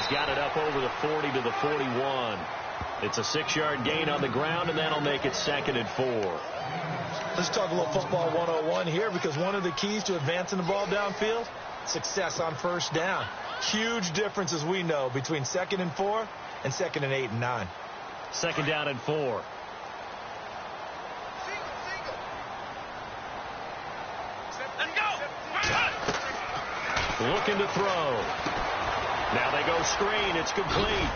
He's got it up over the 40 to the 41. It's a 6-yard gain on the ground, and that'll make it 2nd and 4. Let's talk a little football 101 here, because one of the keys to advancing the ball downfield, success on first down. Huge difference, as we know, between 2nd and 4 and 2nd and 8 and 9. 2nd down and 4. Looking to throw. Now they go screen. It's complete.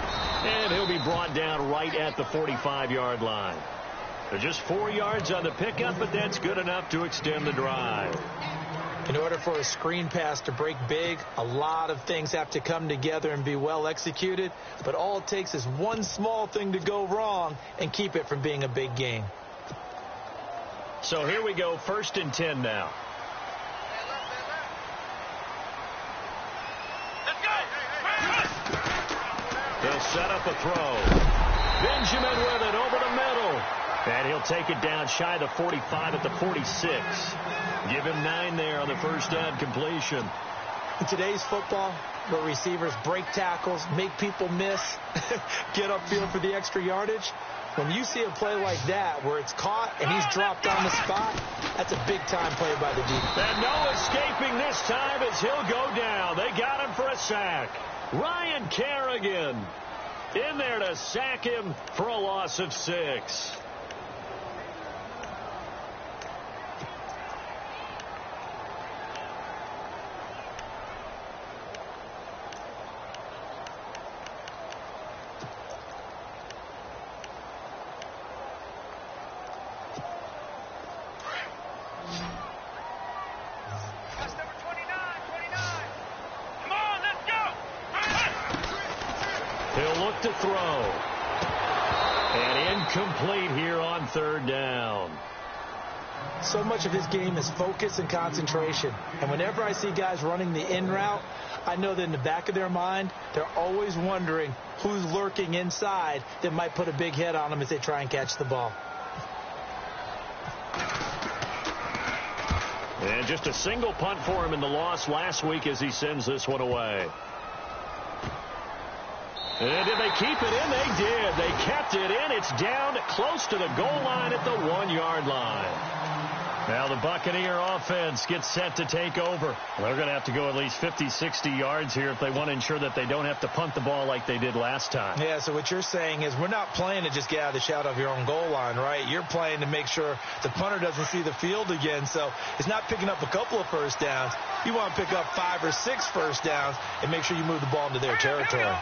And he'll be brought down right at the 45-yard line. They're just 4 yards on the pickup, but that's good enough to extend the drive. In order for a screen pass to break big, a lot of things have to come together and be well executed. But all it takes is one small thing to go wrong and keep it from being a big gain. So here we go, 1st and 10 now. They'll set up a throw. Benjamin with it over the middle. And he'll take it down shy of the 45 at the 46. Give him 9 there on the first down completion. In today's football, where receivers break tackles, make people miss, get upfield for the extra yardage, when you see a play like that where it's caught and he's dropped on the spot, that's a big-time play by the defense. And no escaping this time as he'll go down. They got him for a sack. Ryan Kerrigan in there to sack him for a loss of 6. He'll look to throw. And incomplete here on 3rd down. So much of his game is focus and concentration. And whenever I see guys running the in route, I know that in the back of their mind, they're always wondering who's lurking inside that might put a big hit on them as they try and catch the ball. And just a single punt for him in the loss last week as he sends this one away. And did they keep it in? They did. They kept it in. It's down close to the goal line at the 1-yard line. Now the Buccaneer offense gets set to take over. They're going to have to go at least 50, 60 yards here if they want to ensure that they don't have to punt the ball like they did last time. Yeah, so what you're saying is we're not playing to just get out of the shadow of your own goal line, right? You're playing to make sure the punter doesn't see the field again. So it's not picking up a couple of first downs. You want to pick up 5 or 6 first downs and make sure you move the ball into their territory.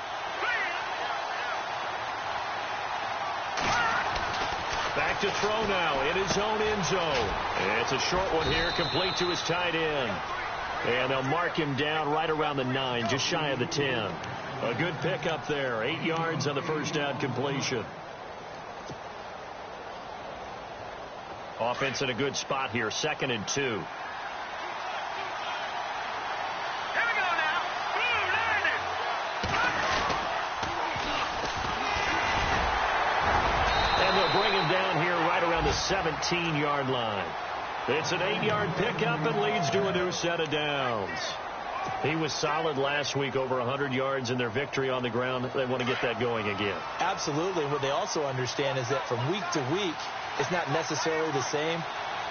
Back to throw now in his own end zone. It's a short one here, complete to his tight end. And they'll mark him down right around the 9, just shy of the 10. A good pickup there, 8 yards on the first down completion. Offense in a good spot here, 2nd and 2. Bring him down here right around the 17-yard line. It's an 8-yard pickup and leads to a new set of downs. He was solid last week, over 100 yards in their victory on the ground. They want to get that going again. Absolutely. What they also understand is that from week to week, it's not necessarily the same,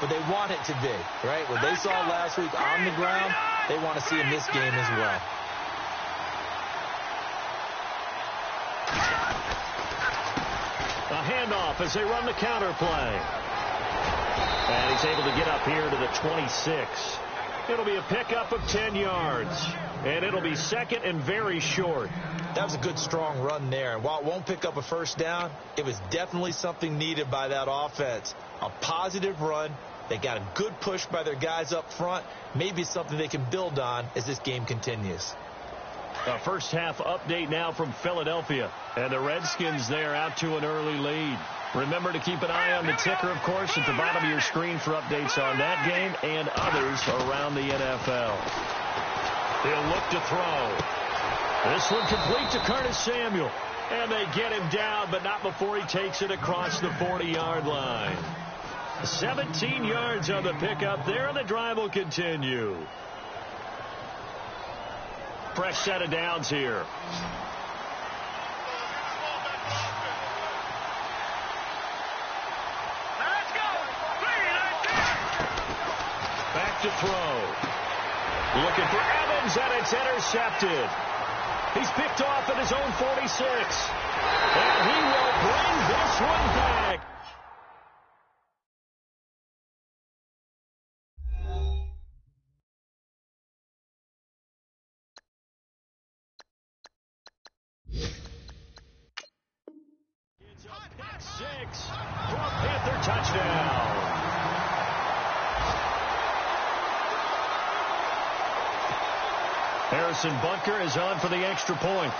but they want it to be, right? What they saw last week on the ground, they want to see in this game as well. A handoff as they run the counter play. And he's able to get up here to the 26. It'll be a pickup of 10 yards. And it'll be 2nd and very short. That was a good, strong run there. And while it won't pick up a first down, it was definitely something needed by that offense. A positive run. They got a good push by their guys up front. Maybe something they can build on as this game continues. A first half update now from Philadelphia. And the Redskins there out to an early lead. Remember to keep an eye on the ticker, of course, at the bottom of your screen for updates on that game and others around the NFL. He'll look to throw. This one complete to Curtis Samuel. And they get him down, but not before he takes it across the 40-yard line. 17 yards on the pickup there, and the drive will continue. Fresh set of downs here. to throw. Looking for Evans, and it's intercepted. He's picked off at his own 46. And he will bring this one back. It's a pick six for a Panther touchdown. Harrison Butker is on for the extra point.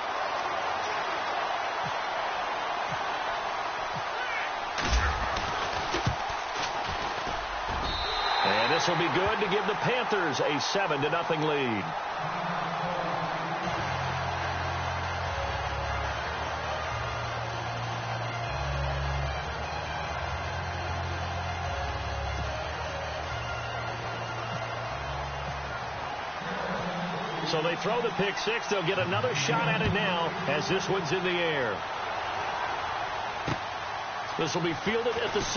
And this will be good to give the Panthers a 7-0 lead. So they throw the pick six. They'll get another shot at it now as this one's in the air. This will be fielded at the 6.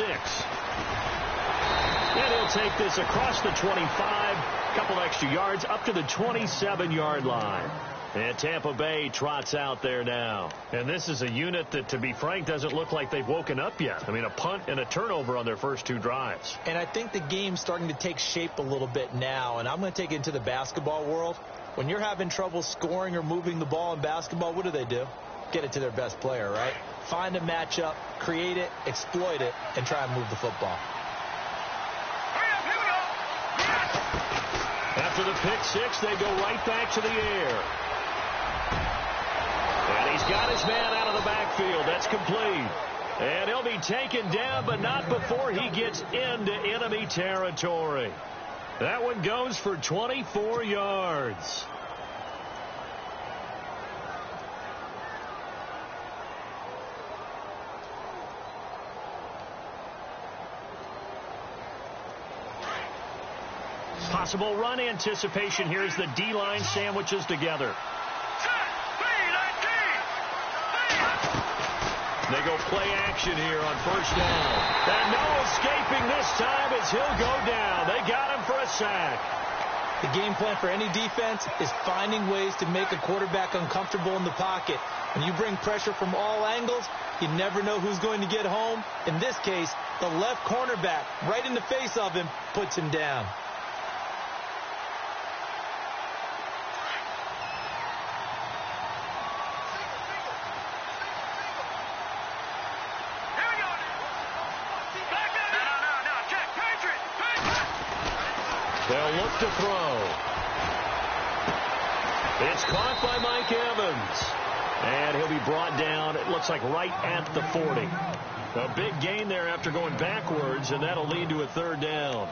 And he'll take this across the 25, a couple extra yards up to the 27-yard line. And Tampa Bay trots out there now. And this is a unit that, to be frank, doesn't look like they've woken up yet. I mean, a punt and a turnover on their first 2 drives. And I think the game's starting to take shape a little bit now. And I'm going to take it into the basketball world. When you're having trouble scoring or moving the ball in basketball, what do? Get it to their best player, right? Find a matchup, create it, exploit it, and try and move the football. After the pick six, they go right back to the air. And he's got his man out of the backfield. That's complete. And he'll be taken down, but not before he gets into enemy territory. That one goes for 24 yards. Possible run anticipation here as the D-line sandwiches together. They go play action here on first down. And no escaping this time as he'll go down. They got him for a sack. The game plan for any defense is finding ways to make a quarterback uncomfortable in the pocket. When you bring pressure from all angles, you never know who's going to get home. In this case, the left cornerback, right in the face of him, puts him down. They'll look to throw. It's caught by Mike Evans. And he'll be brought down, it looks like right at the 40. A big gain there after going backwards, and that'll lead to a third down.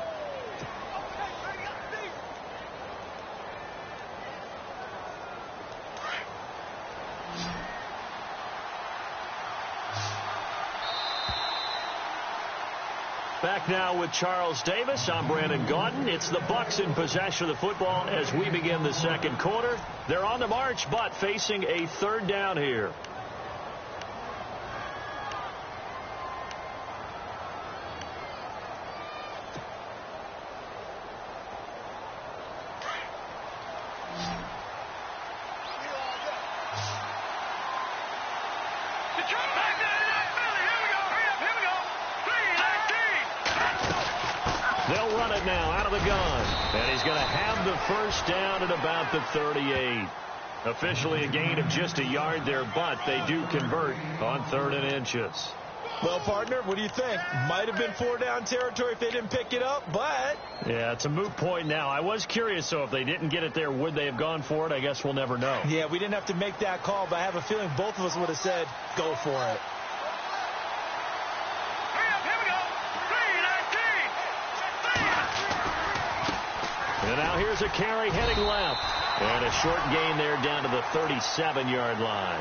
Back now with Charles Davis. I'm Brandon Gaudin. It's the Bucs in possession of the football as we begin the second quarter. They're on the march, but facing a third down here. They'll run it now out of the gun. And he's going to have the first down at about the 38. Officially a gain of just a yard there, but they do convert on 3rd and inches. Well, partner, what do you think? Might have been 4-down territory if they didn't pick it up, but... Yeah, it's a moot point now. I was curious, so if they didn't get it there, would they have gone for it? I guess we'll never know. Yeah, we didn't have to make that call, but I have a feeling both of us would have said, go for it. And now here's a carry heading left. And a short gain there down to the 37-yard line.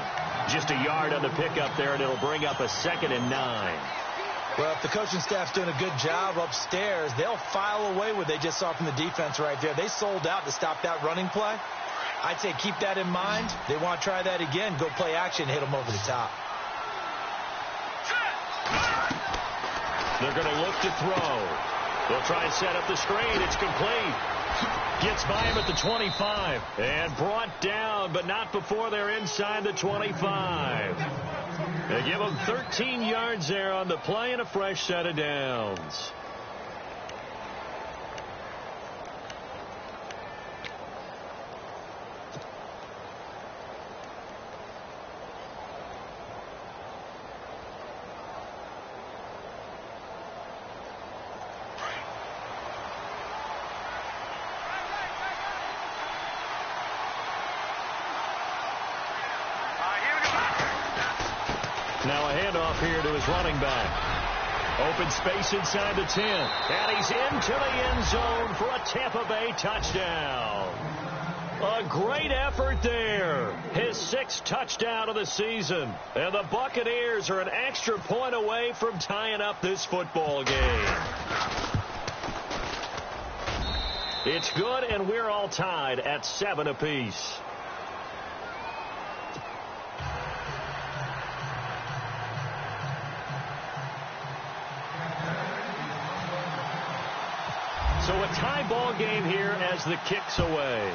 Just a yard on the pickup there, and it'll bring up a 2nd and 9. Well, if the coaching staff's doing a good job upstairs, they'll file away what they just saw from the defense right there. They sold out to stop that running play. I'd say keep that in mind. They want to try that again. Go play action, hit them over the top. They're going to look to throw. They'll try and set up the screen. It's complete. Gets by him at the 25. And brought down, but not before they're inside the 25. They give him 13 yards there on the play and a fresh set of downs. Now a handoff here to his running back. Open space inside the 10. And he's into the end zone for a Tampa Bay touchdown. A great effort there. His 6th touchdown of the season. And the Buccaneers are an extra point away from tying up this football game. It's good, and we're all tied at 7 apiece. So a tie ball game here as the kick's away.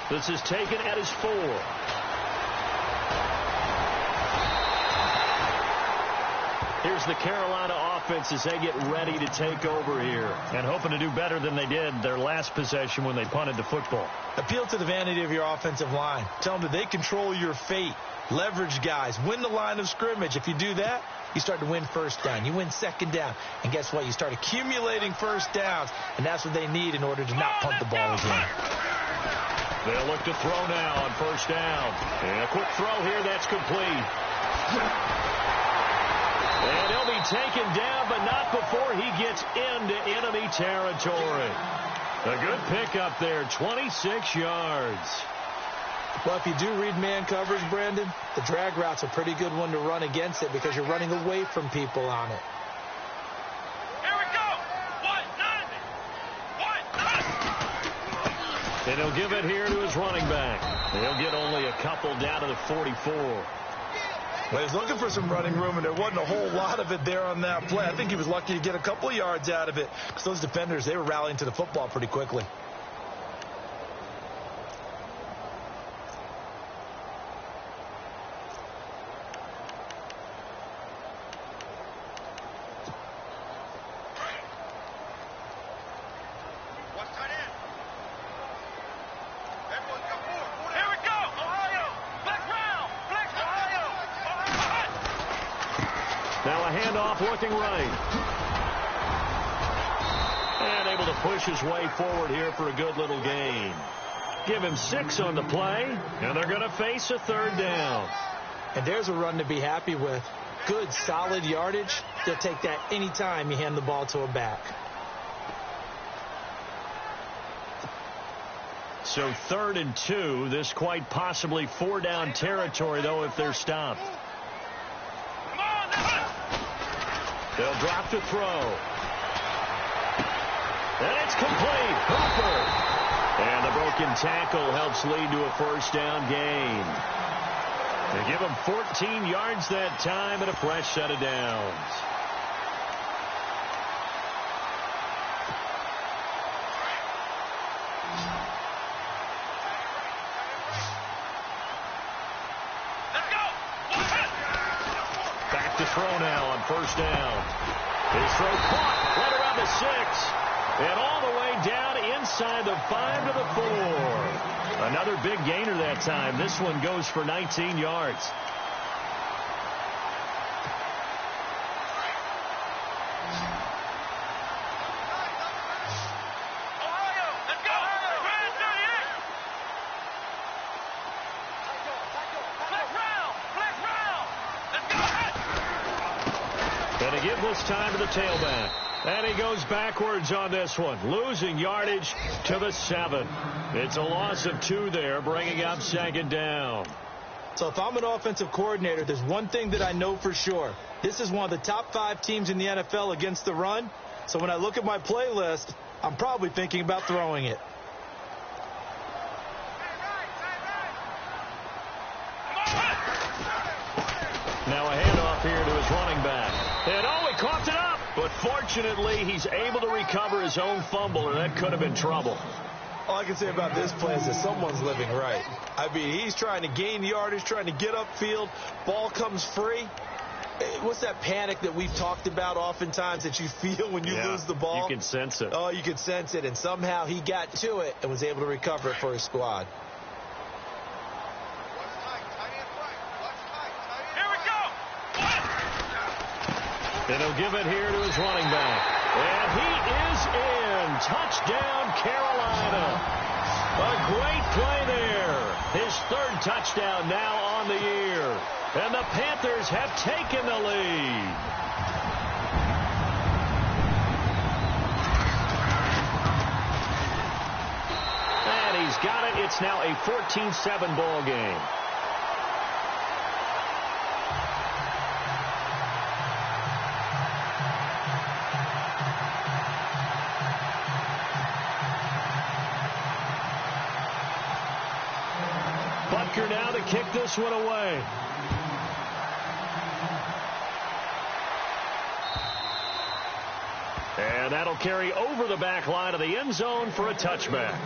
This is taken at his 4. Here's the Carolina offense as they get ready to take over here and hoping to do better than they did their last possession when they punted the football. Appeal to the vanity of your offensive line. Tell them that they control your fate. Leverage guys. Win the line of scrimmage. If you do that, you start to win first down. You win second down. And guess what? You start accumulating first downs. And that's what they need in order to not punt the ball again. They'll look to throw now on first down. And a quick throw here. That's complete. And he'll be taken down, but not before he gets into enemy territory. A good pickup there. 26 yards. Well, if you do read man coverage, Brandon, the drag route's a pretty good one to run against it because you're running away from people on it. Here we go. And he'll give it here to his running back. He'll get only a couple down to the 44. Well, he's looking for some running room, and there wasn't a whole lot of it there on that play. I think he was lucky to get a couple yards out of it because those defenders, they were rallying to the football pretty quickly. Now a handoff looking right. And able to push his way forward here for a good little gain. Give him 6 on the play, and they're going to face a 3rd down. And there's a run to be happy with. Good, solid yardage. They'll take that anytime you hand the ball to a back. So 3rd and 2. This quite possibly 4-down territory, though, if they're stopped. They'll drop to throw. And it's complete. Hooper. And the broken tackle helps lead to a 1st down gain. They give him 14 yards that time and a fresh set of downs. To throw now on 1st down. His throw caught right around the 6. And all the way down inside the 5 to the 4. Another big gainer that time. This one goes for 19 yards. And he gives this time to the tailback. And he goes backwards on this one, losing yardage to the 7. It's a loss of 2 there, bringing up 2nd down. So if I'm an offensive coordinator, there's one thing that I know for sure. This is one of the top 5 teams in the NFL against the run. So when I look at my playlist, I'm probably thinking about throwing it. Now a handoff here to his running back. And coughed it up. But fortunately, he's able to recover his own fumble, or that could have been trouble. All I can say about this play is that someone's living right. I mean, he's trying to gain yardage, trying to get upfield. Ball comes free. What's that panic that we've talked about oftentimes that you feel when you lose the ball? You can sense it. Oh, you can sense it. And somehow he got to it and was able to recover it for his squad. And he'll give it here to his running back. And he is in. Touchdown, Carolina. A great play there. His third touchdown now on the year. And the Panthers have taken the lead. And he's got it. It's now a 14-7 ball game. Butker now to kick this one away. And that'll carry over the back line of the end zone for a touchback.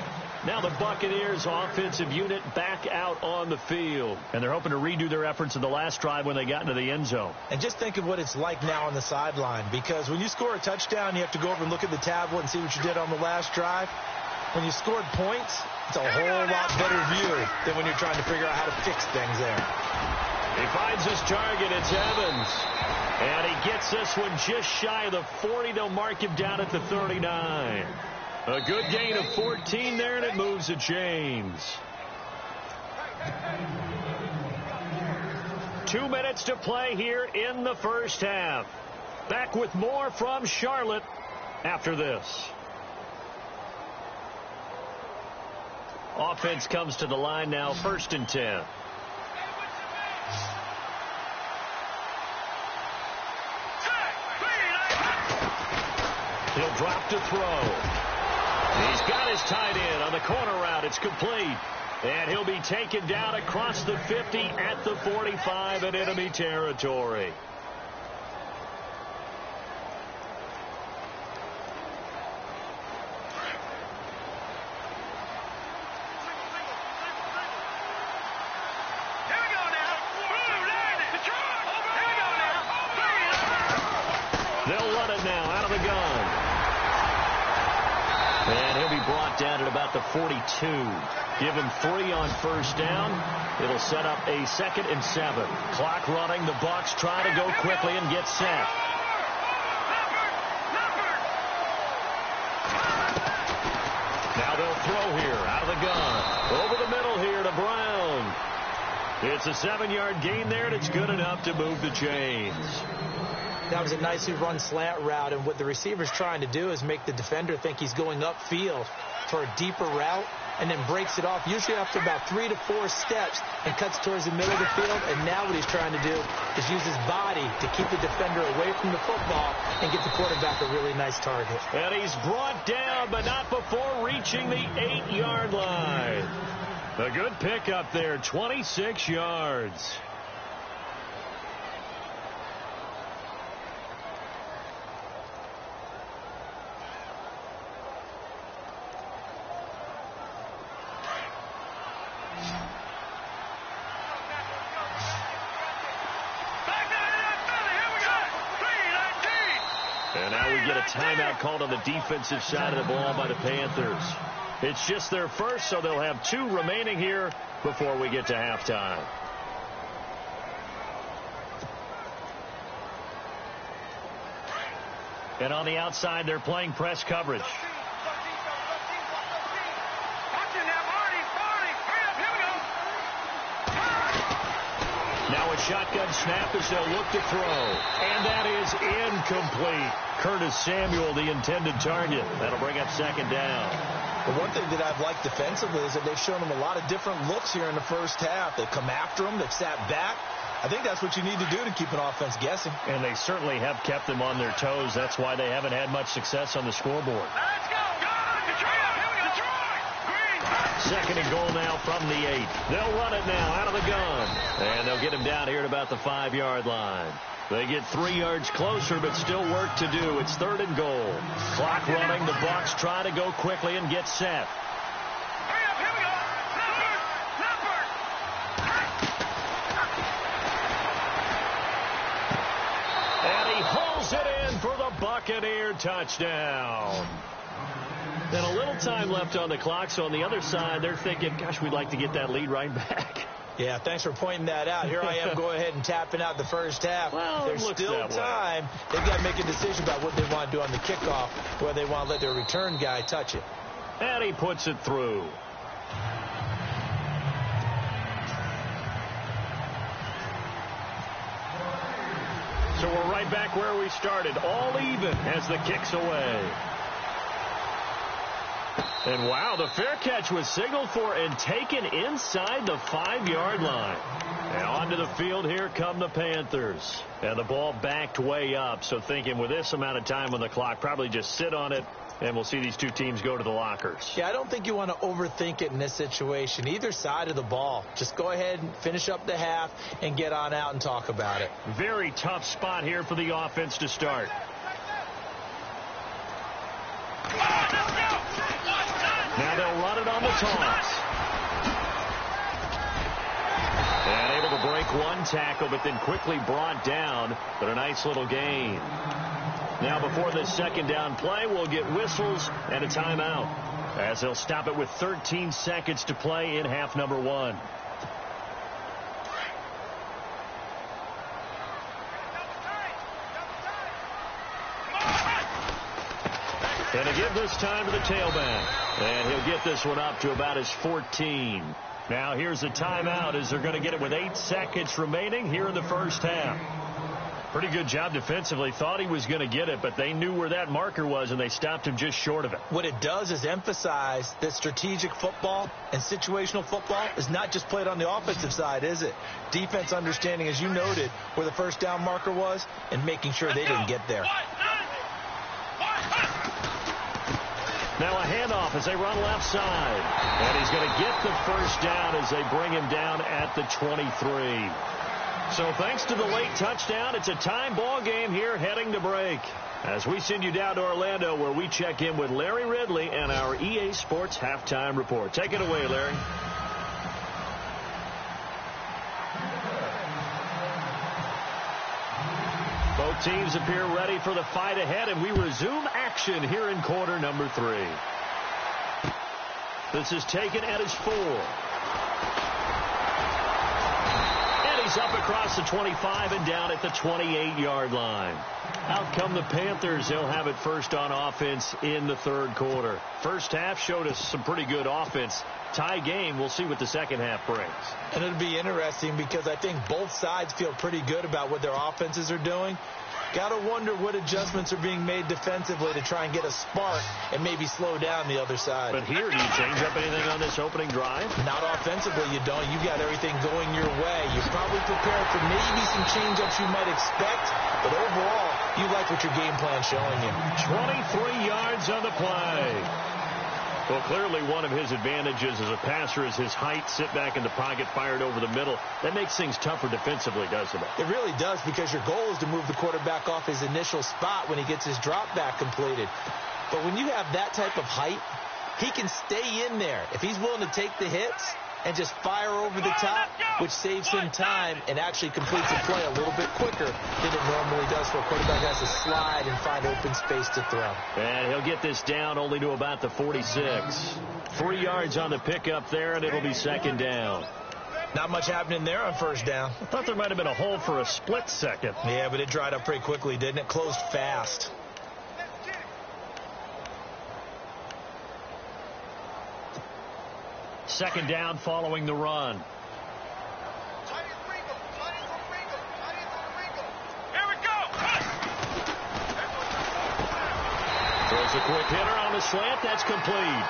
Now the Buccaneers offensive unit back out on the field. And they're hoping to redo their efforts in the last drive when they got into the end zone. And just think of what it's like now on the sideline. Because when you score a touchdown, you have to go over and look at the tablet and see what you did on the last drive. When you scored points, it's a whole lot better view than when you're trying to figure out how to fix things there. He finds his target. It's Evans. And he gets this one just shy of the 40. They'll mark him down at the 39. A good gain of 14 there, and it moves the chains. 2 minutes to play here in the first half. Back with more from Charlotte after this. Offense comes to the line now, 1st and 10. He'll drop to throw. He's got his tight end on the corner route. It's complete. And he'll be taken down across the 50 at the 45 in enemy territory. They'll run it now out of the gun. And he'll be brought down at about the 42. Give him 3 on first down. It'll set up a 2nd and 7. Clock running. The Bucs try to go quickly and get set. Now they'll throw here out of the gun. Over the middle here to Brown. It's a 7-yard gain there, and it's good enough to move the chains. That was a nicely run slant route, and what the receiver's trying to do is make the defender think he's going upfield for a deeper route, and then breaks it off, usually after about 3 to 4 steps, and cuts towards the middle of the field. And now what he's trying to do is use his body to keep the defender away from the football and get the quarterback a really nice target. And he's brought down, but not before reaching the 8-yard line. A good pickup there, 26 yards. And now we get a timeout called on the defensive side of the ball by the Panthers. It's just their first, so they'll have 2 remaining here before we get to halftime. And on the outside, they're playing press coverage. Now a shotgun snap as they'll look to throw. And that is incomplete. Curtis Samuel, the intended target. That'll bring up 2nd down. The one thing that I've liked defensively is that they've shown them a lot of different looks here in the first half. They've come after them. They've sat back. I think that's what you need to do to keep an offense guessing. And they certainly have kept them on their toes. That's why they haven't had much success on the scoreboard. Let's go. Detroit. 2nd and goal now from the 8. They'll run it now out of the gun. And they'll get him down here at about the 5-yard line. They get 3 yards closer, but still work to do. It's 3rd and goal. Clock running. The Bucs try to go quickly and get set. And he hauls it in for the Buccaneer touchdown. And a little time left on the clock, so on the other side, they're thinking, gosh, we'd like to get that lead right back. Yeah, thanks for pointing that out. Here I am going ahead and tapping out the first half. Well, there's still time. They've got to make a decision about what they want to do on the kickoff, whether they want to let their return guy touch it. And he puts it through. So we're right back where we started, all even as the kick's away. And wow, the fair catch was signaled for and taken inside the 5-yard line. And onto the field, here come the Panthers. And the ball backed way up, so thinking with this amount of time on the clock, probably just sit on it, and we'll see these two teams go to the lockers. Yeah, I don't think you want to overthink it in this situation. Either side of the ball. Just go ahead and finish up the half and get on out and talk about it. Very tough spot here for the offense to start. Now they'll run it on the toss. And able to break one tackle, but then quickly brought down. But a nice little gain. Now before this second down play, we'll get whistles and a timeout, as they'll stop it with 13 seconds to play in half number 1. And to give this time to the tailback. And he'll get this one up to about his 14. Now here's a timeout as they're going to get it with 8 seconds remaining here in the first half. Pretty good job defensively. Thought he was going to get it, but they knew where that marker was, and they stopped him just short of it. What it does is emphasize that strategic football and situational football is not just played on the offensive side, is it? Defense understanding, as you noted, where the first down marker was and making sure they didn't get there. Now a handoff as they run left side. And he's going to get the first down as they bring him down at the 23. So thanks to the late touchdown, it's a time ball game here heading to break. As we send you down to Orlando, where we check in with Larry Ridley and our EA Sports Halftime Report. Take it away, Larry. Both teams appear ready for the fight ahead, and we resume action here in quarter number 3. This is taken at his 4. And he's up across the 25 and down at the 28-yard line. Out come the Panthers. They'll have it first on offense in the third quarter. First half showed us some pretty good offense. Tie game. We'll see what the second half brings. And it'll be interesting because I think both sides feel pretty good about what their offenses are doing. Got to wonder what adjustments are being made defensively to try and get a spark and maybe slow down the other side. But here, do you change up anything on this opening drive? Not offensively, you don't. You got everything going your way. You're probably prepared for maybe some change-ups you might expect, but overall, you like what your game plan's showing you. 23 yards on the play. Well, clearly one of his advantages as a passer is his height. Sit back in the pocket, fired over the middle. That makes things tougher defensively, doesn't it? It really does, because your goal is to move the quarterback off his initial spot when he gets his drop back completed. But when you have that type of height, he can stay in there. If he's willing to take the hits and just fire over the top, which saves him time and actually completes the play a little bit quicker than it normally does, for a quarterback has to slide and find open space to throw. And he'll get this down only to about the 46. 3 yards on the pickup there, and it'll be second down. Not much happening there on first down. I thought there might have been a hole for a split second. Yeah, but it dried up pretty quickly, didn't it? Closed fast. Second down following the run. Here we go. Throws a quick hitter on the slant. That's complete.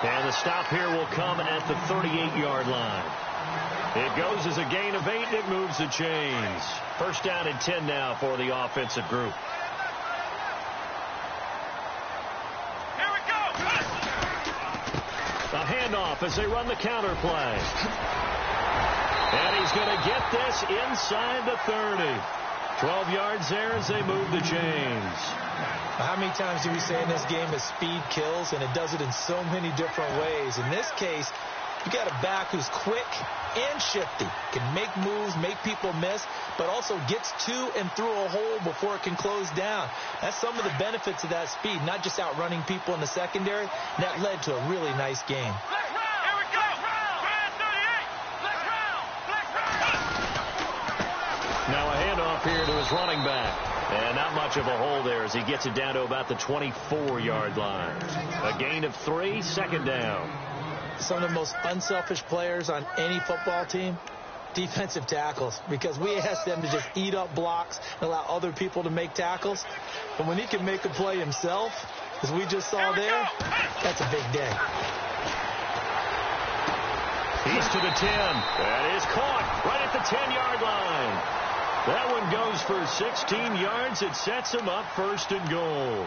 And the stop here will come at the 38-yard line. It goes as a gain of 8, and it moves the chains. First down and 10 now for the offensive group. A handoff as they run the counter play. And he's going to get this inside the 30. 12 yards there as they move the chains. How many times do we say in this game that speed kills, and it does it in so many different ways? In this case, you got a back who's quick and shifty, can make moves, make people miss, but also gets to and through a hole before it can close down. That's some of the benefits of that speed, not just outrunning people in the secondary. That led to a really nice game. Now a handoff here to his running back. And not much of a hole there as he gets it down to about the 24-yard line. A gain of 3, second down. Some of the most unselfish players on any football team, defensive tackles, because we ask them to just eat up blocks and allow other people to make tackles. But when he can make a play himself, as we just saw there, that's a big day. He's to the 10. That is caught right at the 10-yard line. That one goes for 16 yards. It sets him up first and goal.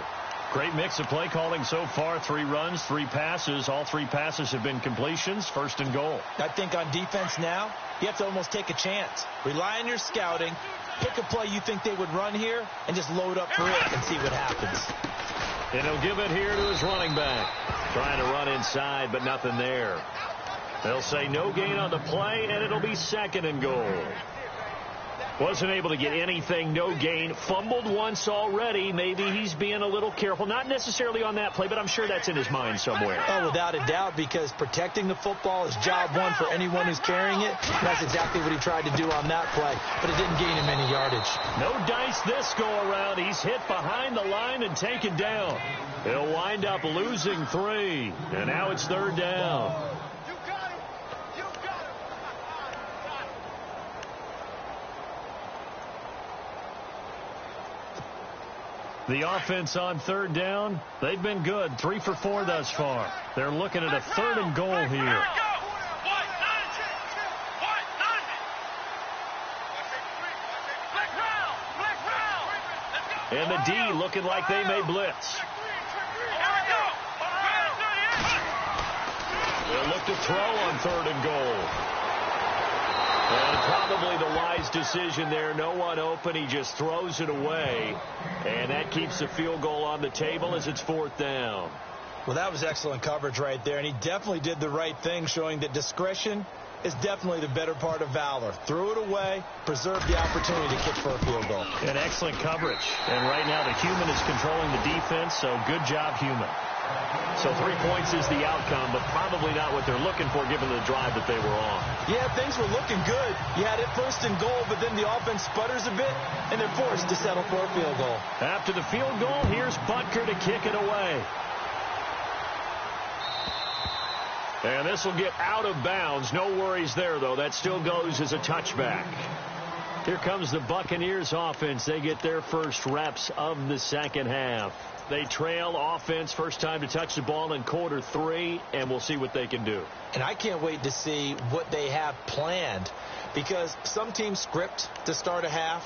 Great mix of play calling so far. 3 runs, 3 passes. All 3 passes have been completions. First and goal. I think on defense now, you have to almost take a chance. Rely on your scouting. Pick a play you think they would run here and just load up for it and see what happens. And he'll give it here to his running back. Trying to run inside, but nothing there. They'll say no gain on the play, and it'll be second and goal. Wasn't able to get anything, no gain. Fumbled once already. Maybe he's being a little careful. Not necessarily on that play, but I'm sure that's in his mind somewhere. Oh, without a doubt, because protecting the football is job one for anyone who's carrying it. And that's exactly what he tried to do on that play, but it didn't gain him any yardage. No dice this go-around. He's hit behind the line and taken down. He'll wind up losing 3, and now it's third down. The offense on third down, they've been good. 3 for 4 thus far. They're looking at a third and goal here. And the D looking like they may blitz. They'll look to throw on third and goal. And probably the wise decision there. No one open. He just throws it away. And that keeps the field goal on the table as it's fourth down. Well, that was excellent coverage right there. And he definitely did the right thing, showing that discretion is definitely the better part of valor. Threw it away, preserved the opportunity to kick for a field goal. And excellent coverage. And right now the human is controlling the defense, so good job, human. So 3 points is the outcome, but probably not what they're looking for given the drive that they were on. Yeah, things were looking good. You had it first and goal, but then the offense sputters a bit, and they're forced to settle for a field goal. After the field goal, here's Butker to kick it away. And this will get out of bounds. No worries there, though. That still goes as a touchback. Here comes the Buccaneers offense. They get their first reps of the second half. They trail offense, first time to touch the ball in quarter 3, and we'll see what they can do. And I can't wait to see what they have planned, because some teams script to start a half.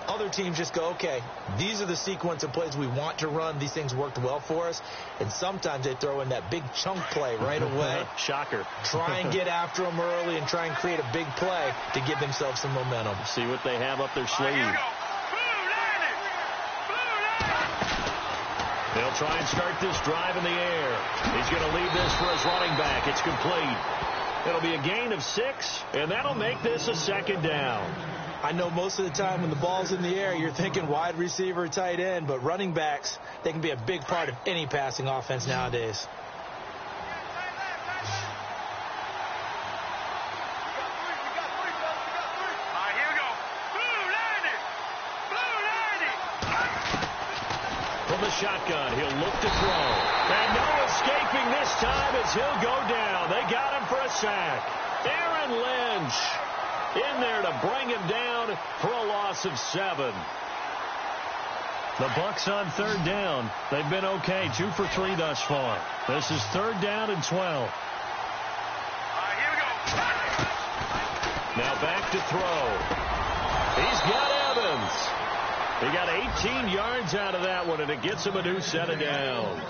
Other teams just go, okay, these are the sequence of plays we want to run. These things worked well for us. And sometimes they throw in that big chunk play right away. Shocker. Try and get after them early and try and create a big play to give themselves some momentum. See what they have up their sleeve. They'll try and start this drive in the air. He's going to leave this for his running back. It's complete. It'll be a gain of 6, and that'll make this a second down. I know most of the time when the ball's in the air, you're thinking wide receiver, tight end, but running backs, they can be a big part of any passing offense nowadays. From the shotgun, he'll look to throw. And no escaping this time as he'll go down. They got him for a sack. Aaron Lynch in there to bring him down for a loss of 7. The Bucs on third down. They've been okay. 2 for 3 thus far. This is third down and 12. Now back to throw. He's got Evans. He got 18 yards out of that one, and it gets him a new set of downs.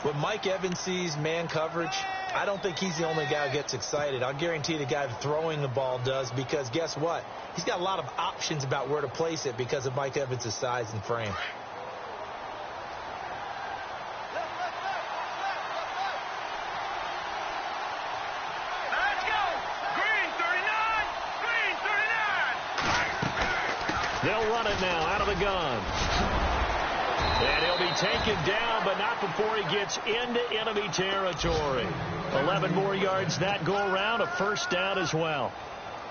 When Mike Evans sees man coverage, I don't think he's the only guy who gets excited. I'll guarantee the guy throwing the ball does, because guess what? He's got a lot of options about where to place it because of Mike Evans' size and frame. They'll run it now out of the gun. And he'll be taken down, but not before he gets into enemy territory. 11 more yards that go around, a first down as well.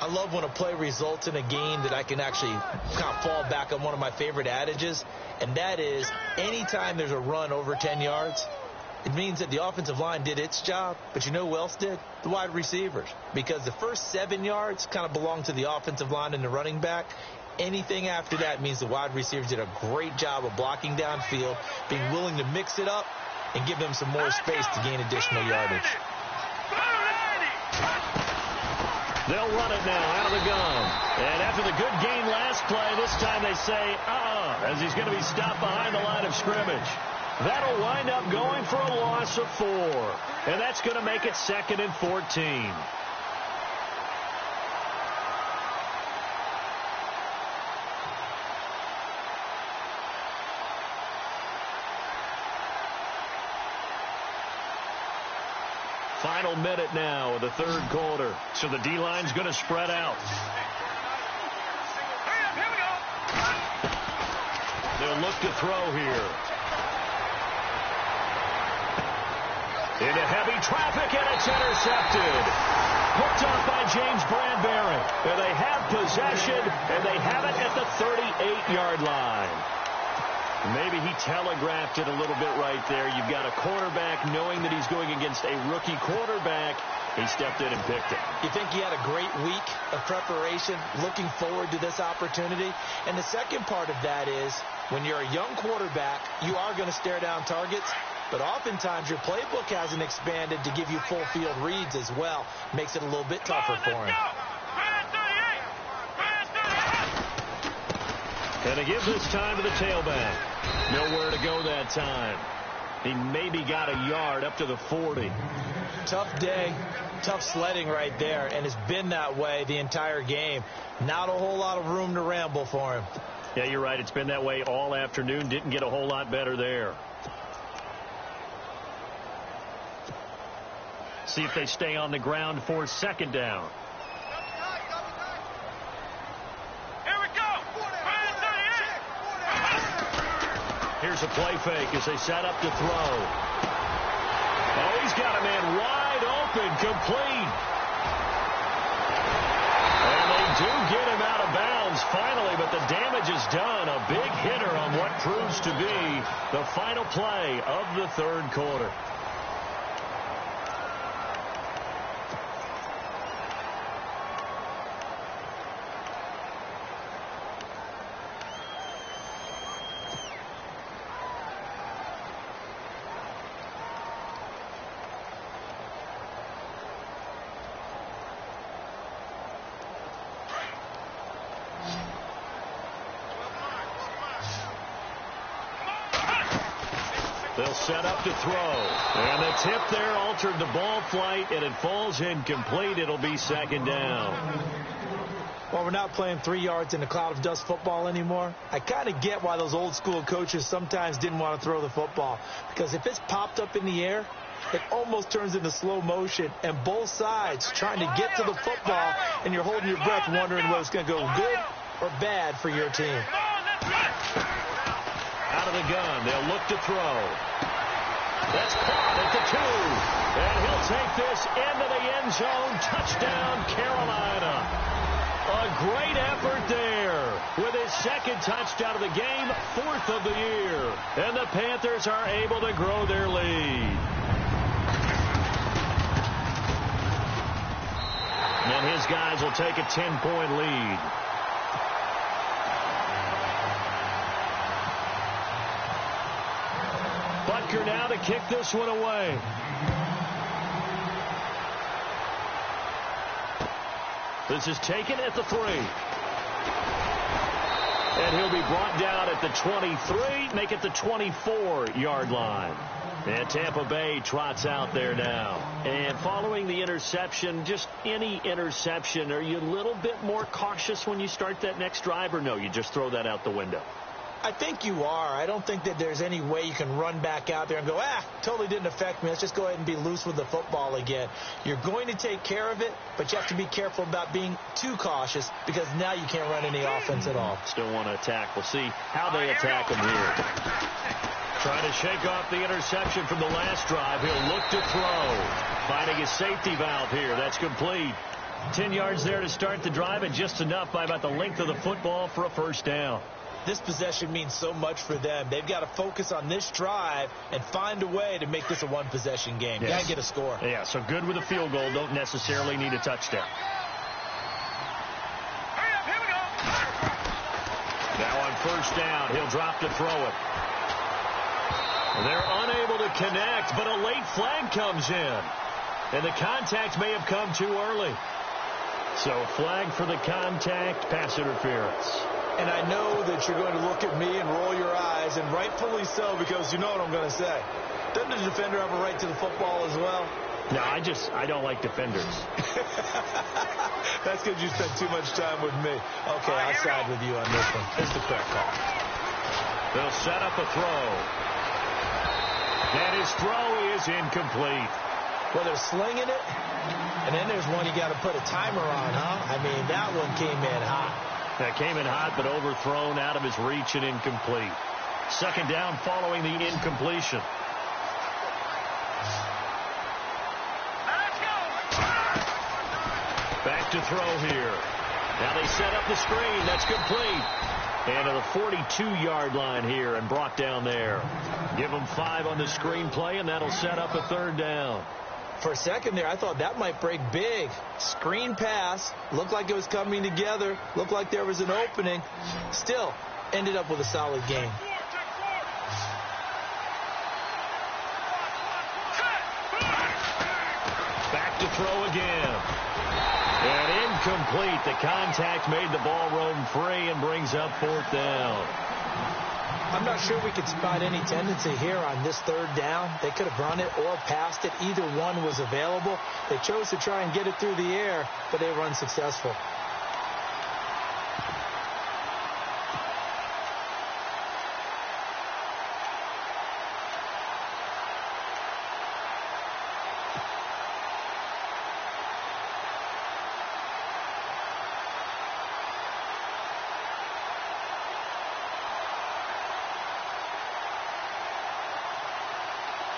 I love when a play results in a game that I can actually kind of fall back on one of my favorite adages, and that is anytime there's a run over 10 yards, it means that the offensive line did its job, but you know who else did? The wide receivers. Because the first 7 yards kind of belong to the offensive line and the running back. Anything after that means the wide receivers did a great job of blocking downfield, being willing to mix it up, and give them some more space to gain additional yardage. They'll run it now out of the gun. And after the good gain last play, this time they say, as he's going to be stopped behind the line of scrimmage. That'll wind up going for a loss of 4. And that's going to make it 2nd and 14. Final minute now of the third quarter. So the D-line's going to spread out. They'll look to throw here. Into heavy traffic, and it's intercepted. Hooked up by James Bradbury. And they have possession, and they have it at the 38-yard line. Maybe he telegraphed it a little bit right there. You've got a quarterback knowing that he's going against a rookie quarterback. He stepped in and picked it. You think he had a great week of preparation, looking forward to this opportunity? And the second part of that is, when you're a young quarterback, you are going to stare down targets, but oftentimes your playbook hasn't expanded to give you full field reads as well. Makes it a little bit tougher for him. And they give this time to the tailback. Nowhere to go that time. He maybe got a yard up to the 40. Tough day, tough sledding right there, and it's been that way the entire game. Not a whole lot of room to ramble for him. Yeah, you're right. It's been that way all afternoon. Didn't get a whole lot better there. See if they stay on the ground for 2nd down. Here's a play fake as they set up to throw. Oh, he's got a man wide open, complete. And they do get him out of bounds finally, but the damage is done. A big hitter on what proves to be the final play of the third quarter. They'll set up to throw. And the tip there altered the ball flight, and it falls incomplete. It'll be 2nd down. Well, we're not playing 3 yards in a cloud of dust football anymore. I kind of get why those old school coaches sometimes didn't want to throw the football. Because if it's popped up in the air, it almost turns into slow motion. And both sides trying to get to the football, and you're holding your breath wondering whether it's going to go good or bad for your team. Out of the gun, they'll look to throw. That's caught at the 2. And he'll take this into the end zone. Touchdown, Carolina. A great effort there with his 2nd touchdown of the game, 4th of the year. And the Panthers are able to grow their lead. And his guys will take a 10-point lead. Butker now to kick this one away. This is taken at the 3. And he'll be brought down at the 23, make it the 24-yard line. And Tampa Bay trots out there now. And following the interception, just any interception, are you a little bit more cautious when you start that next drive, or no, you just throw that out the window? I think you are. I don't think that there's any way you can run back out there and go, totally didn't affect me. Let's just go ahead and be loose with the football again. You're going to take care of it, but you have to be careful about being too cautious because now you can't run any offense at all. Still want to attack. We'll see how they attack him here. Trying to shake off the interception from the last drive. He'll look to throw. Finding his safety valve here. That's complete. 10 yards there to start the drive, and just enough by about the length of the football for a first down. This possession means so much for them. They've got to focus on this drive and find a way to make this a one-possession game. Yes. Got to get a score. Yeah, so good with a field goal. Don't necessarily need a touchdown. Here we go. Now on first down, he'll drop to throw it. They're unable to connect, but a late flag comes in. And the contact may have come too early. So flag for the contact, pass interference. And I know that you're going to look at me and roll your eyes, and rightfully so, because you know what I'm going to say. Doesn't the defender have a right to the football as well? No, I don't like defenders. That's because you spent too much time with me. Okay, I'll side with you on this one. It's the correct call. They'll set up a throw. And his throw is incomplete. Well, they're slinging it, and then there's one you got to put a timer on, huh? I mean, that one came in hot. That came in hot, but overthrown, out of his reach, and incomplete. Second down following the incompletion. Let's go. Back to throw here. Now they set up the screen. That's complete. And to the 42-yard line here and brought down there. Give them 5 on the screen play, and that'll set up a third down. For a second there, I thought that might break big. Screen pass. Looked like it was coming together. Looked like there was an opening. Still, ended up with a solid game. Back to throw again. And incomplete. The contact made the ball roam free and brings up fourth down. I'm not sure we could spot any tendency here on this third down. They could have run it or passed it. Either one was available. They chose to try and get it through the air, but they were unsuccessful.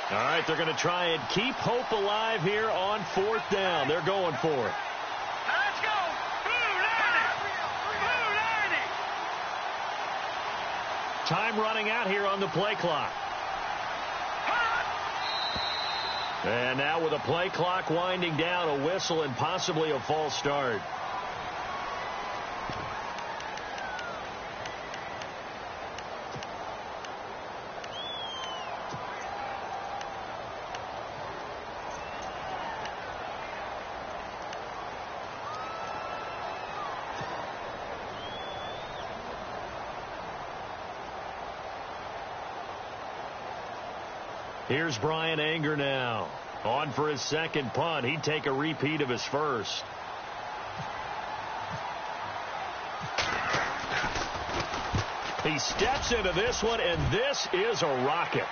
All right, they're going to try and keep hope alive here on fourth down. They're going for it. Let's go. Blue 90. Time running out here on the play clock. And now with the play clock winding down, a whistle and possibly a false start. Here's Brian Anger now. On for his second punt. He'd take a repeat of his first. He steps into this one, and this is a rocket.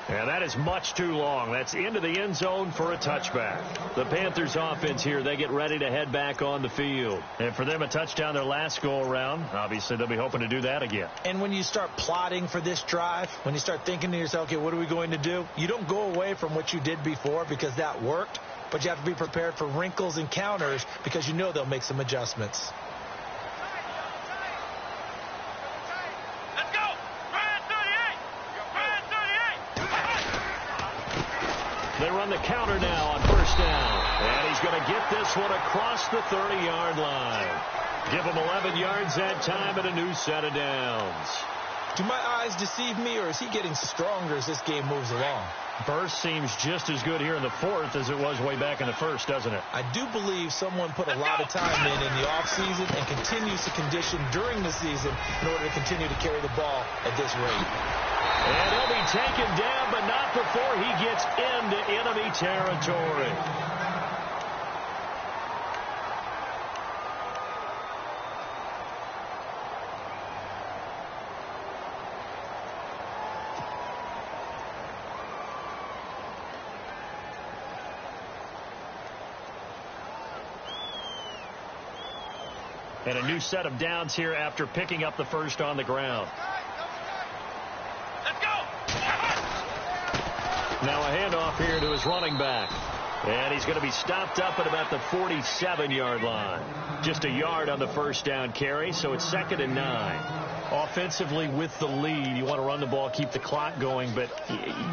And that is much too long. That's into the end zone for a touchback. The Panthers offense here, they get ready to head back on the field. And for them, a touchdown their last go-around. Obviously, they'll be hoping to do that again. And when you start plotting for this drive, when you start thinking to yourself, okay, what are we going to do? You don't go away from what you did before because that worked, but you have to be prepared for wrinkles and counters because you know they'll make some adjustments. They run the counter now on first down. And he's going to get this one across the 30-yard line. Give him 11 yards that time and a new set of downs. Do my eyes deceive me, or is he getting stronger as this game moves along? Burst seems just as good here in the fourth as it was way back in the first, doesn't it? I do believe someone put a lot of time in the offseason and continues to condition during the season in order to continue to carry the ball at this rate. And he'll be taken down, but not before he gets into enemy territory. And a new set of downs here after picking up the first on the ground. Let's go! Now a handoff here to his running back. And he's going to be stopped up at about the 47-yard line. Just a yard on the first down carry, so it's 2nd and 9. Offensively with the lead, you want to run the ball, keep the clock going, but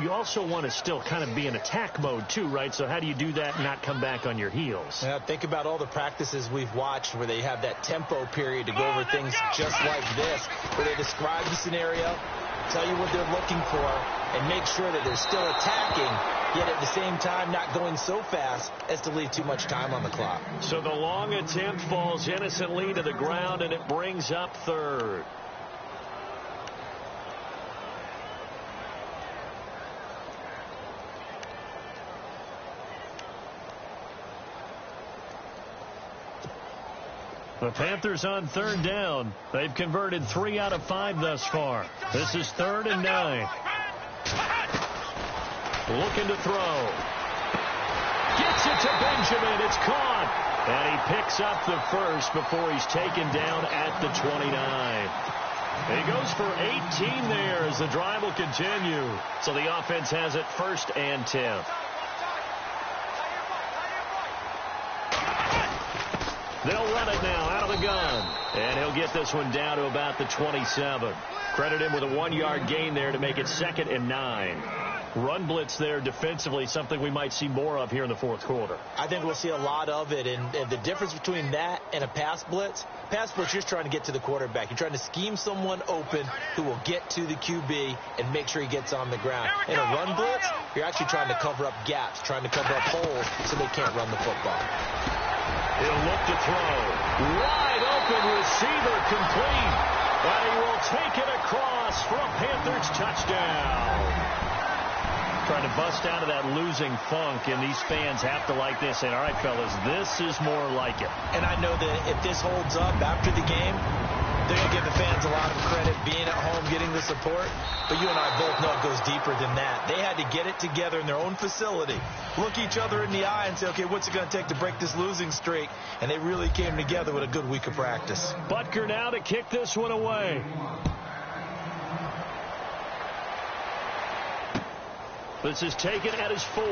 you also want to still kind of be in attack mode too, right? So how do you do that and not come back on your heels? Yeah, think about all the practices we've watched where they have that tempo period to go over things just like this, where they describe the scenario, tell you what they're looking for, and make sure that they're still attacking, yet at the same time not going so fast as to leave too much time on the clock. So the long attempt falls innocently to the ground, and it brings up 3rd. The Panthers on 3rd down. They've converted 3 out of 5 thus far. This is 3rd and 9. Looking to throw. Gets it to Benjamin. It's caught. And he picks up the first before he's taken down at the 29. And he goes for 18 there as the drive will continue. So the offense has it 1st and 10. They'll run it now out of the gun. And he'll get this one down to about the 27. Credit him with a 1-yard gain there to make it 2nd and 9. Run blitz there defensively, something we might see more of here in the 4th quarter. I think we'll see a lot of it, and the difference between that and a pass blitz, you're just trying to get to the quarterback. You're trying to scheme someone open who will get to the QB and make sure he gets on the ground. In a run blitz, you're actually trying to cover up gaps, trying to cover up holes so they can't run the football. He'll look to throw. Wide open receiver complete. And he will take it across for a Panthers touchdown. Trying to bust out of that losing funk, and these fans have to like this. And, all right, fellas, this is more like it. And I know that if this holds up after the game, they're going to give the fans a lot of credit being at home, getting the support. But you and I both know it goes deeper than that. They had to get it together in their own facility, look each other in the eye and say, okay, what's it going to take to break this losing streak? And they really came together with a good week of practice. Butker now to kick this one away. This is taken at his 4.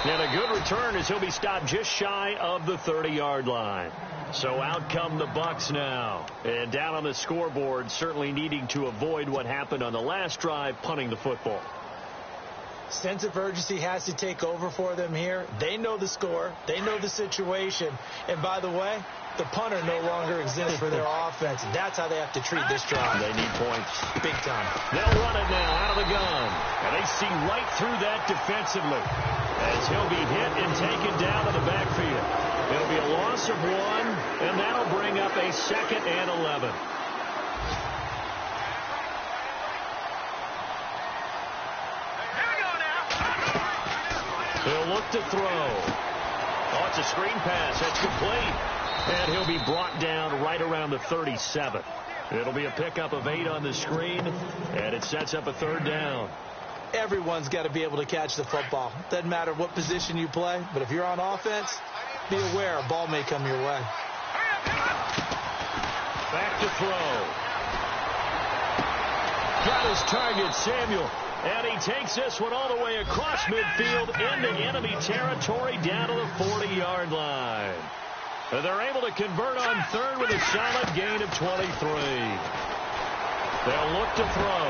And a good return as he'll be stopped just shy of the 30-yard line. So out come the Bucs now. And down on the scoreboard, certainly needing to avoid what happened on the last drive, punting the football. Sense of urgency has to take over for them here. They know the score. They know the situation. And by the way, the punter no longer exists for their offense. That's how they have to treat this drive. They need points. Big time. They'll run it now out of the gun. And they see right through that defensively as he'll be hit and taken down to the backfield. It'll be a loss of 1, and that'll bring up a 2nd and 11. He'll look to throw. Oh, it's a screen pass. That's complete. And he'll be brought down right around the 37. It'll be a pickup of 8 on the screen, and it sets up a 3rd down. Everyone's got to be able to catch the football. Doesn't matter what position you play, but if you're on offense, be aware a ball may come your way. Back to throw. Got his target, Samuel. And he takes this one all the way across midfield into enemy territory down to the 40-yard line. And they're able to convert on 3rd with a solid gain of 23. They'll look to throw.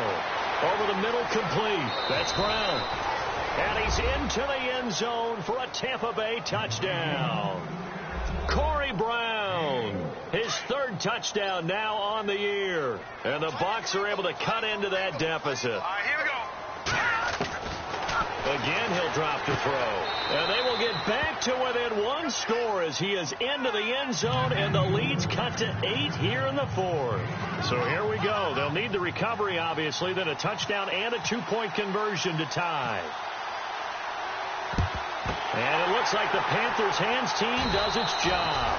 Over the middle, complete. That's Brown. And he's into the end zone for a Tampa Bay touchdown. Corey Brown, his 3rd touchdown now on the year. And the Bucs are able to cut into that deficit. All right, here we go. Again, he'll drop to throw. And they will get back to within one score as he is into the end zone, and the lead's cut to 8 here in the fourth. So here we go. They'll need the recovery, obviously, then a touchdown and a 2-point conversion to tie. And it looks like the Panthers' hands team does its job.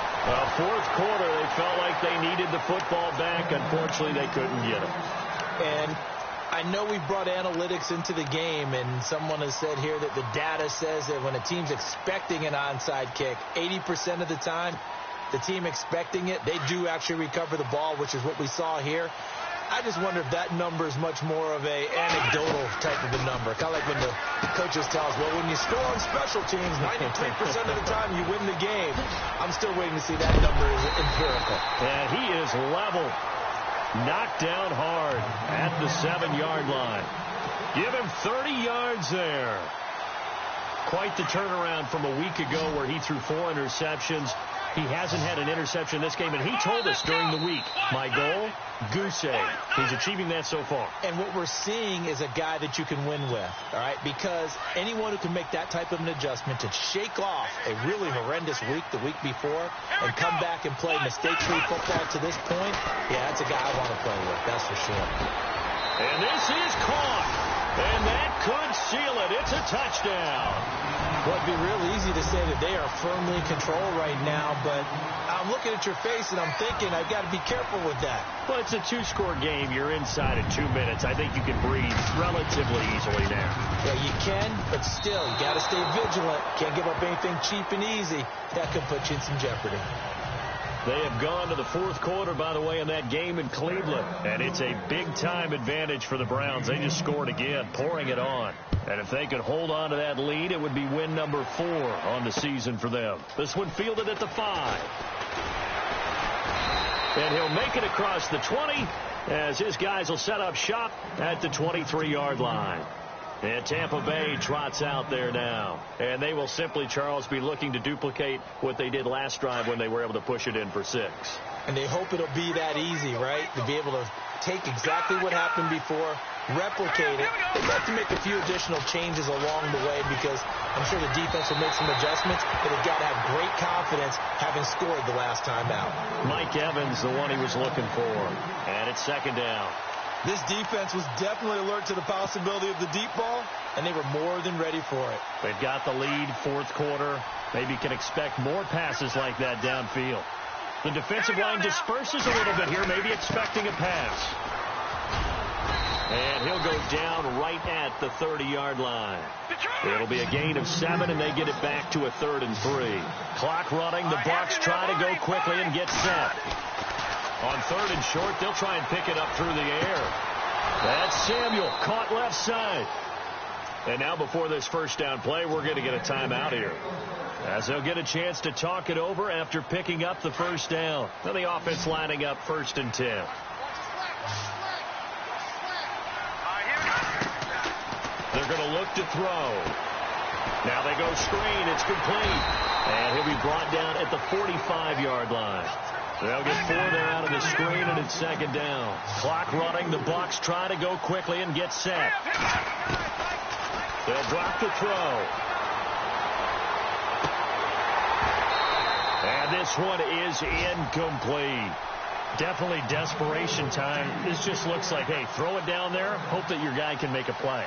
Fourth quarter, they felt like they needed the football back. Unfortunately, they couldn't get it. And I know we brought analytics into the game, and someone has said here that the data says that when a team's expecting an onside kick, 80% of the time, the team expecting it, they do actually recover the ball, which is what we saw here. I just wonder if that number is much more of a anecdotal type of a number. Kind of like when the coaches tell us, well, when you score on special teams, 93% of the time you win the game. I'm still waiting to see that number is empirical. And he is level. Knocked down hard at the 7-yard line. Give him 30 yards there. Quite the turnaround from a week ago where he threw 4 interceptions. He hasn't had an interception this game, and he told us during the week, my goal, goose egg. He's achieving that so far. And what we're seeing is a guy that you can win with, all right? Because anyone who can make that type of an adjustment to shake off a really horrendous week the week before and come back and play mistake-free football to this point, yeah, that's a guy I want to play with, that's for sure. And this is caught. And that could seal it. It's a touchdown. Well, it'd be real easy to say that they are firmly in control right now, but I'm looking at your face and I'm thinking I've got to be careful with that. Well, it's a 2-score game. You're inside in 2 minutes. I think you can breathe relatively easily now. Yeah, you can, but still, you got to stay vigilant. Can't give up anything cheap and easy. That could put you in some jeopardy. They have gone to the fourth quarter, by the way, in that game in Cleveland. And it's a big-time advantage for the Browns. They just scored again, pouring it on. And if they could hold on to that lead, it would be win number 4 on the season for them. This one fielded at the 5. And he'll make it across the 20 as his guys will set up shop at the 23-yard line. And Tampa Bay trots out there now. And they will simply, Charles, be looking to duplicate what they did last drive when they were able to push it in for 6. And they hope it'll be that easy, right? To be able to take exactly what happened before, replicate it. They'd like to make a few additional changes along the way because I'm sure the defense will make some adjustments, but they've got to have great confidence having scored the last time out. Mike Evans, the one he was looking for. And it's second down. This defense was definitely alert to the possibility of the deep ball, and they were more than ready for it. They've got the lead, fourth quarter. Maybe can expect more passes like that downfield. The defensive line disperses a little bit here, maybe expecting a pass. And he'll go down right at the 30-yard line. It'll be a gain of 7, and they get it back to a 3rd and 3. Clock running. The Bucs try to go quickly and get set. On 3rd and short, they'll try and pick it up through the air. That's Samuel, caught left side. And now before this first down play, we're going to get a timeout here, as they'll get a chance to talk it over after picking up the first down. Then the offense lining up 1st and 10. They're going to look to throw. Now they go screen. It's complete. And he'll be brought down at the 45-yard line. They'll get 4 there out of the screen, and it's second down. Clock running. The Bucs try to go quickly and get set. They'll drop the throw. And this one is incomplete. Definitely desperation time. This just looks like, hey, throw it down there. Hope that your guy can make a play.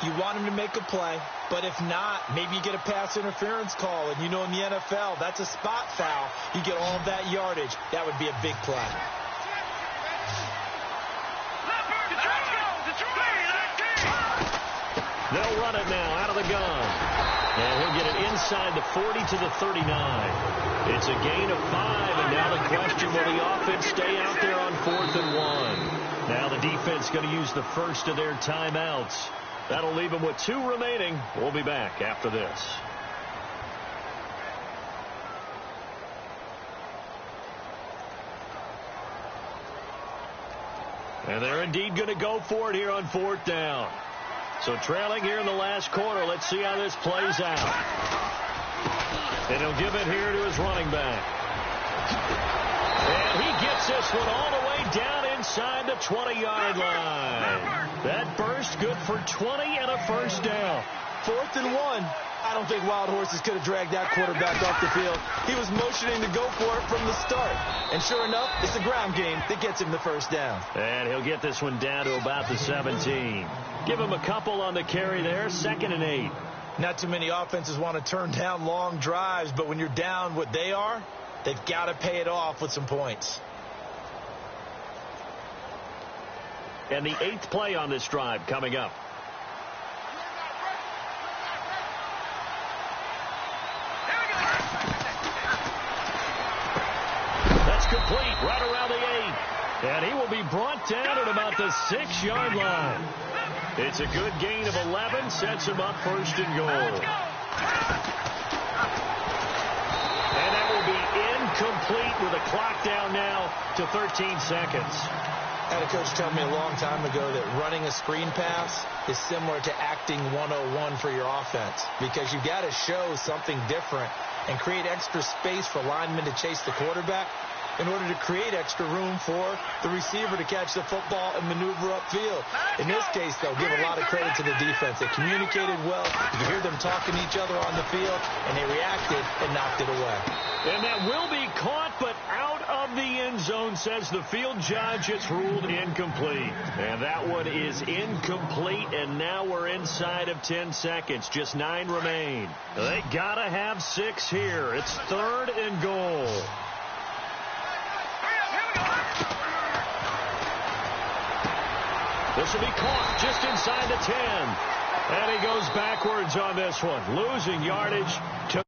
You want him to make a play, but if not, maybe you get a pass interference call. And you know in the NFL, that's a spot foul. You get all of that yardage. That would be a big play. They'll run it now out of the gun. And he'll get it inside the 40 to the 39. It's a gain of 5, and now the question, will the offense stay out there on 4th and 1? Now the defense going to use the first of their timeouts. That'll leave them with 2 remaining. We'll be back after this. And they're indeed going to go for it here on 4th down. So trailing here in the last quarter. Let's see how this plays out. And he'll give it here to his running back. And he gets this one all the way down inside the 20-yard line. That burst good for 20 and a first down. 4th and 1. I don't think Wild Horses could have dragged that quarterback off the field. He was motioning to go for it from the start. And sure enough, it's the ground game that gets him the first down. And he'll get this one down to about the 17. Give him a couple on the carry there. 2nd and 8. Not too many offenses want to turn down long drives, but when you're down what they are, they've got to pay it off with some points. And the 8th play on this drive coming up. That's complete right around the 8. And he will be brought down at about the 6-yard line. It's a good gain of 11, sets him up 1st and goal. And that will be incomplete with a clock down now to 13 seconds. I had a coach tell me a long time ago that running a screen pass is similar to acting 101 for your offense, because you've got to show something different and create extra space for linemen to chase the quarterback in order to create extra room for the receiver to catch the football and maneuver upfield. In this case, they'll give a lot of credit to the defense. They communicated well. You could hear them talking to each other on the field, and they reacted and knocked it away. And that will be caught, but out of the end zone, says the field judge. It's ruled incomplete. And that one is incomplete, and now we're inside of 10 seconds. Just 9 remain. They got to have 6 here. It's 3rd and goal. This will be caught just inside the 10. And he goes backwards on this one, losing yardage to